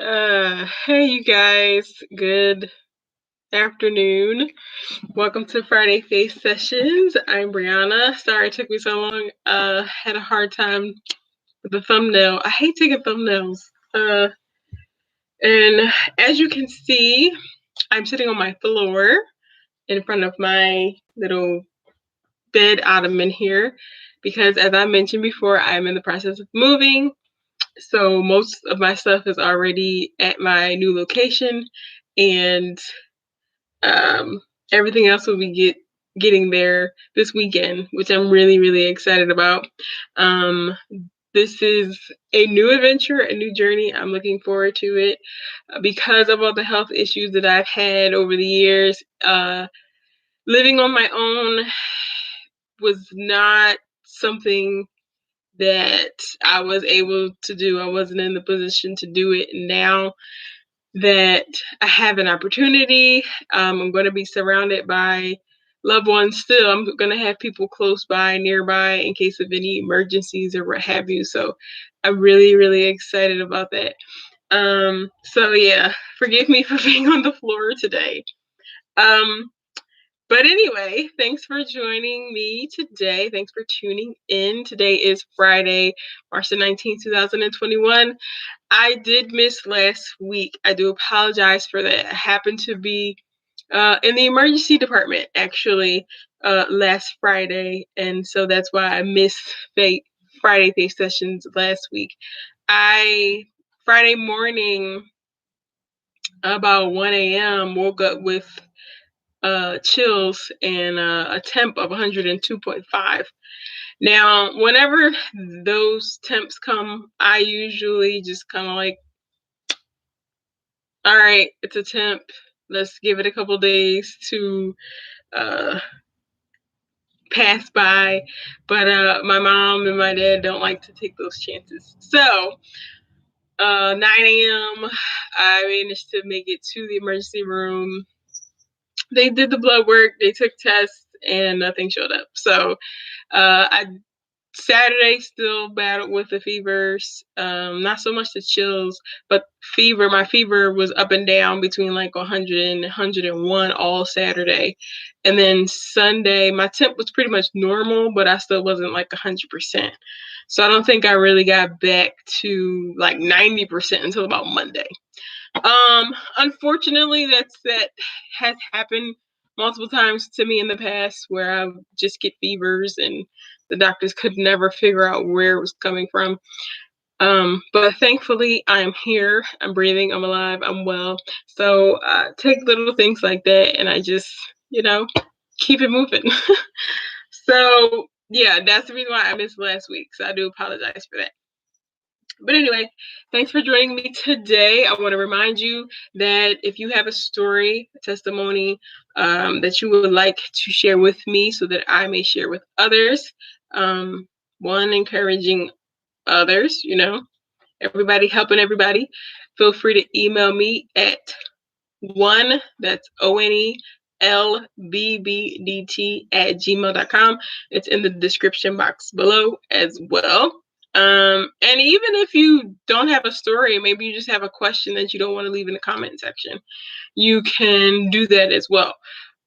Hey, you guys. Good afternoon. Welcome to Friday Face Sessions. I'm Brianna. Sorry it took me so long. Had a hard time with the thumbnail. I hate taking thumbnails. And as you can see, I'm sitting on my floor in front of my little bed ottoman here because, as I mentioned before, I'm in the process of moving. So most of my stuff is already at my new location, and um, everything else will be getting there this weekend, which I'm really, really excited about. Um, this is a new adventure, a new journey. I'm looking forward to it because of all the health issues that I've had over the years. Living on my own was not something that I was able to do. I wasn't in the position to do it. Now that I have an opportunity, I'm going to be surrounded by loved ones still. I'm going to have people close by, nearby, in case of any emergencies or what have you. So I'm really, really excited about that. So yeah, forgive me for being on the floor today. But anyway, thanks for joining me today. Thanks for tuning in. Today is Friday, March the 19th, 2021. I did miss last week. I do apologize for that. I happened to be in the emergency department actually last Friday, and so that's why I missed Friday Face Sessions last week. Friday morning about 1 a.m. woke up with chills and a temp of 102.5. Now, whenever those temps come, I usually just kind of like, all right, it's a temp. Let's give it a couple days to pass by. But my mom and my dad don't like to take those chances. So 9 a.m., I managed to make it to the emergency room. They did the blood work, they took tests, and nothing showed up. So I Saturday still battled with the fevers, not so much the chills, but fever. My fever was up and down between like 100 and 101 all Saturday. And then Sunday, my temp was pretty much normal, but I still wasn't like 100%. So I don't think I really got back to like 90% until about Monday. Unfortunately, that has happened multiple times to me in the past where I just get fevers and the doctors could never figure out where it was coming from. But thankfully, I'm here. I'm breathing. I'm alive. I'm well. So take little things like that, and I just, keep it moving. So yeah, that's the reason why I missed last week. So I do apologize for that. But anyway, thanks for joining me today. I want to remind you that if you have a story, a testimony that you would like to share with me so that I may share with others, one, encouraging others, everybody helping everybody, feel free to email me at that's ONELBBDT@gmail.com. It's in the description box below as well. And even if you don't have a story, maybe you just have a question that you don't want to leave in the comment section, you can do that as well.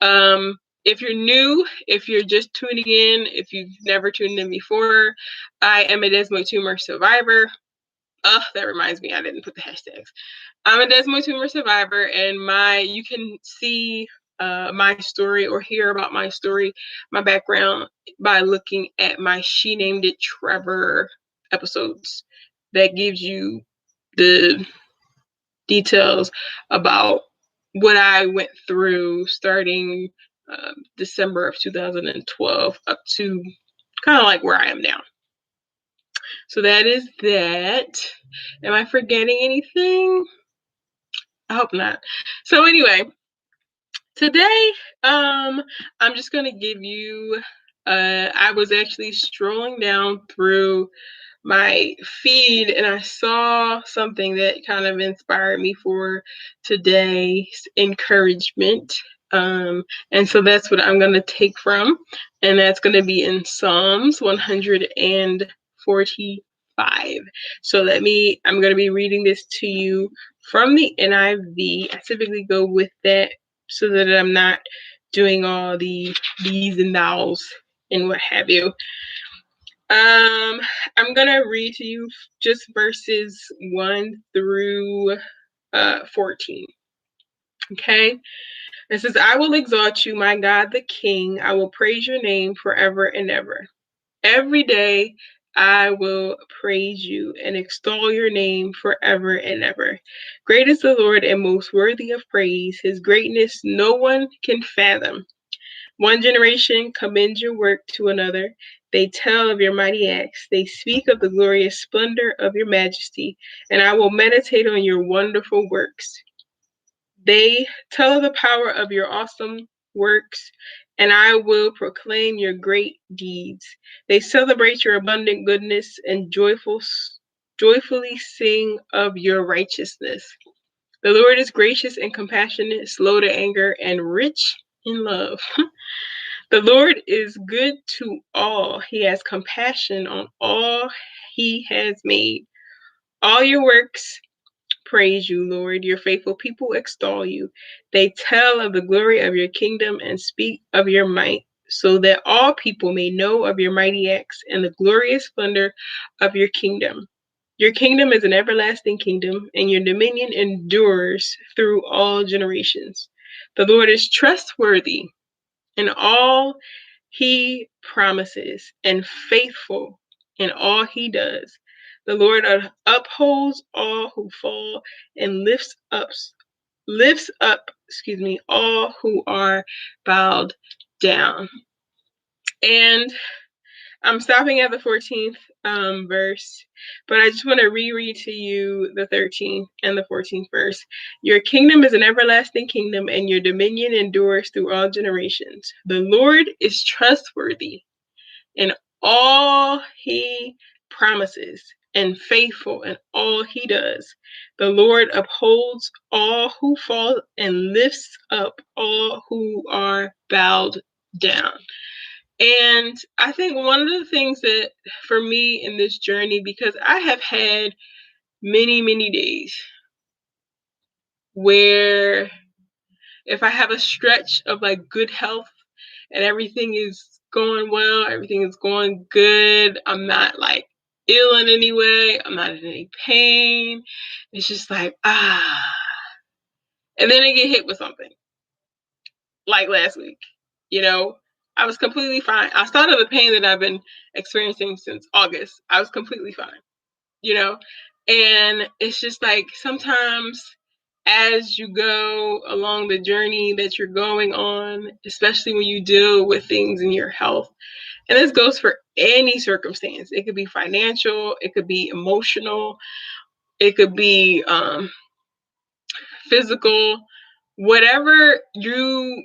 If you're new, if you're just tuning in, if you've never tuned in before, I am a desmoid tumor survivor. That reminds me, I didn't put the hashtags. I'm a desmoid tumor survivor, and you can see my story or hear about my story, my background, by looking at my She Named It Trevor episodes. That gives you the details about what I went through starting December of 2012 up to kind of like where I am now. So that is that. Am I forgetting anything? I hope not. So anyway, today I'm just going to give you I was actually strolling down through my feed and I saw something that kind of inspired me for today's encouragement. And so that's what I'm going to take from, and that's going to be in Psalms 145. So I'm going to be reading this to you from the NIV. I typically go with that so that I'm not doing all the these and thous and what have you. I'm gonna read to you just verses 1 through 14. Okay. It says, I will exalt you, my God the King. I will praise your name forever and ever. Every day I will praise you and extol your name forever and ever. Great is the Lord and most worthy of praise. His greatness no one can fathom. One generation commends your work to another. They tell of your mighty acts. They speak of the glorious splendor of your majesty, and I will meditate on your wonderful works. They tell of the power of your awesome works, and I will proclaim your great deeds. They celebrate your abundant goodness and joyfully sing of your righteousness. The Lord is gracious and compassionate, slow to anger, and rich in love. The Lord is good to all. He has compassion on all he has made. All your works praise you, Lord. Your faithful people extol you. They tell of the glory of your kingdom and speak of your might, so that all people may know of your mighty acts and the glorious splendor of your kingdom. Your kingdom is an everlasting kingdom, and your dominion endures through all generations. The Lord is trustworthy in all he promises and faithful in all he does. The Lord upholds all who fall and lifts up, all who are bowed down. And I'm stopping at the 14th verse, but I just want to reread to you the 13th and the 14th verse. Your kingdom is an everlasting kingdom, and your dominion endures through all generations. The Lord is trustworthy in all he promises and faithful in all he does. The Lord upholds all who fall and lifts up all who are bowed down. And I think one of the things that for me in this journey, because I have had many, many days where if I have a stretch of like good health and everything is going well, everything is going good, I'm not like ill in any way, I'm not in any pain. It's just like, and then I get hit with something like last week, I was completely fine. Outside of the pain that I've been experiencing since August, I was completely fine, and it's just like sometimes as you go along the journey that you're going on, especially when you deal with things in your health, and this goes for any circumstance. It could be financial, it could be emotional, it could be physical, whatever you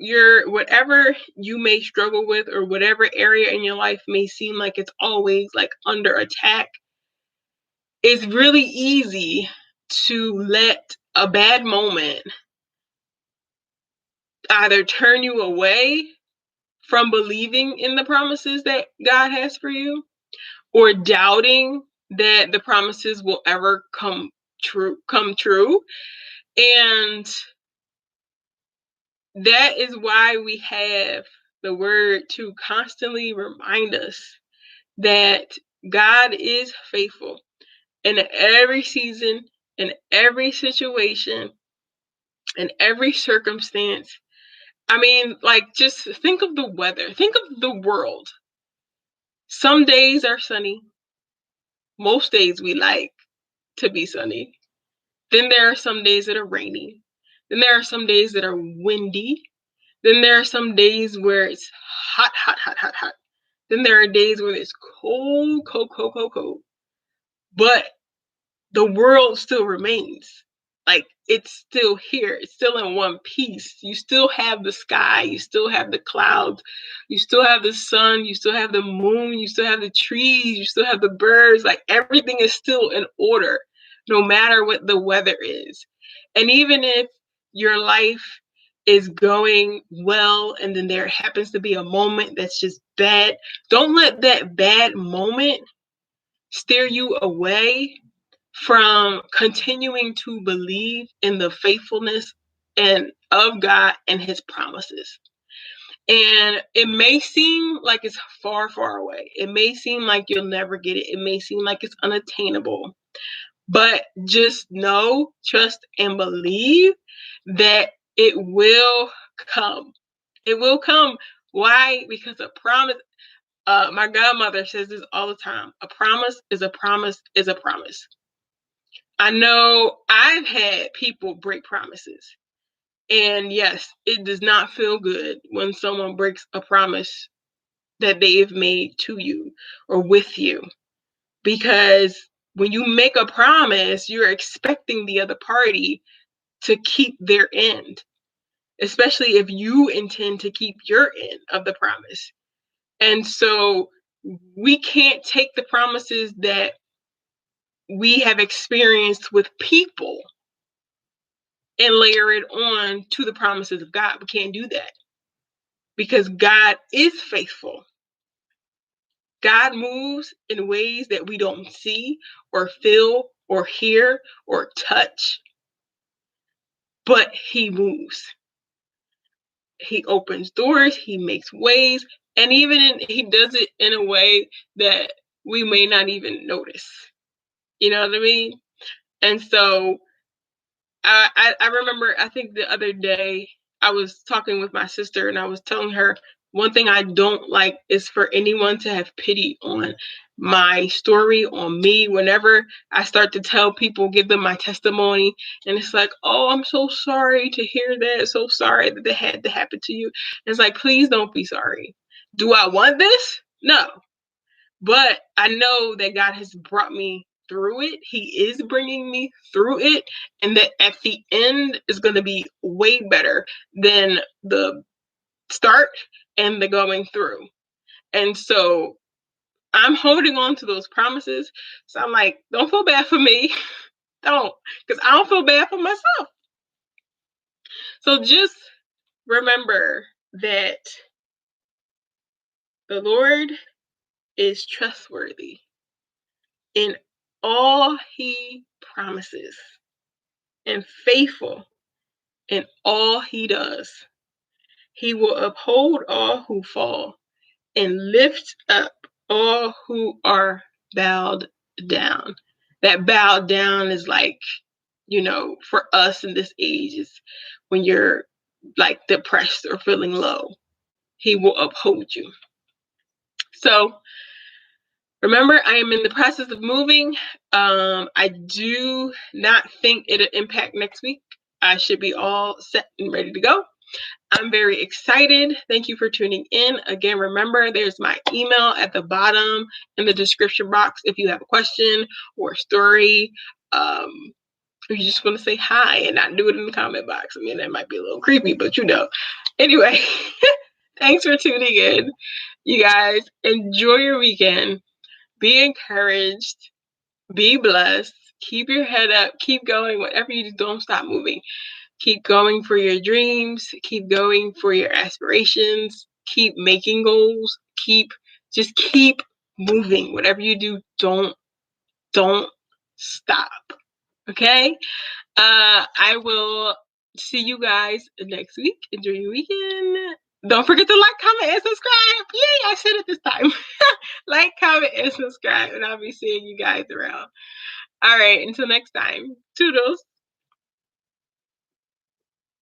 may struggle with, or whatever area in your life may seem like it's always like under attack. It's really easy to let a bad moment either turn you away from believing in the promises that God has for you, or doubting that the promises will ever come true. And that is why we have the word to constantly remind us that God is faithful in every season, in every situation, in every circumstance. I mean, like, just think of the weather. Think of the world. Some days are sunny. Most days we like to be sunny. Then there are some days that are rainy. Then there are some days that are windy. Then there are some days where it's hot, hot, hot, hot, hot. Then there are days where it's cold, cold, cold, cold, cold. But the world still remains. Like, it's still here. It's still in one piece. You still have the sky. You still have the clouds. You still have the sun. You still have the moon. You still have the trees. You still have the birds. Like, everything is still in order, no matter what the weather is. And even if your life is going well and then there happens to be a moment that's just bad, don't let that bad moment steer you away from continuing to believe in the faithfulness and of God and his promises. And it may seem like it's far, far away. It may seem like you'll never get it. It may seem like it's unattainable. But just know, trust, and believe that it will come. It will come. Why? Because a promise, my godmother says this all the time. A promise is a promise is a promise. I know I've had people break promises. And yes, it does not feel good when someone breaks a promise that they've made to you or with you. Because when you make a promise, you're expecting the other party to keep their end, especially if you intend to keep your end of the promise. And so we can't take the promises that we have experienced with people and layer it on to the promises of God. We can't do that because God is faithful. God moves in ways that we don't see or feel or hear or touch, but he moves. He opens doors, he makes ways, and he does it in a way that we may not even notice. You know what I mean? And so I remember, I think the other day I was talking with my sister and I was telling her one thing I don't like is for anyone to have pity on my story, on me. Whenever I start to tell people, give them my testimony, and it's like, oh, I'm so sorry to hear that. So sorry that that had to happen to you. And it's like, please don't be sorry. Do I want this? No. But I know that God has brought me through it. He is bringing me through it. And that at the end is going to be way better than the start and the going through. And so I'm holding on to those promises. So I'm like, don't feel bad for me. Don't. Because I don't feel bad for myself. So just remember that the Lord is trustworthy in all he promises and faithful in all he does. He will uphold all who fall and lift up all who are bowed down. That bowed down is like, for us in this age, is when you're like depressed or feeling low. He will uphold you. So remember, I am in the process of moving. I do not think it'll impact next week. I should be all set and ready to go. I'm very excited. Thank you for tuning in. Again, remember, there's my email at the bottom in the description box if you have a question or a story. If you just want to say hi and not do it in the comment box. I mean, that might be a little creepy, but Anyway, thanks for tuning in. You guys, enjoy your weekend. Be encouraged. Be blessed. Keep your head up. Keep going. Whatever you do, don't stop moving. Keep going for your dreams. Keep going for your aspirations. Keep making goals. Just keep moving. Whatever you do, don't stop. Okay? I will see you guys next week. Enjoy your weekend. Don't forget to like, comment, and subscribe. Yay, I said it this time. Like, comment, and subscribe, and I'll be seeing you guys around. All right, until next time. Toodles.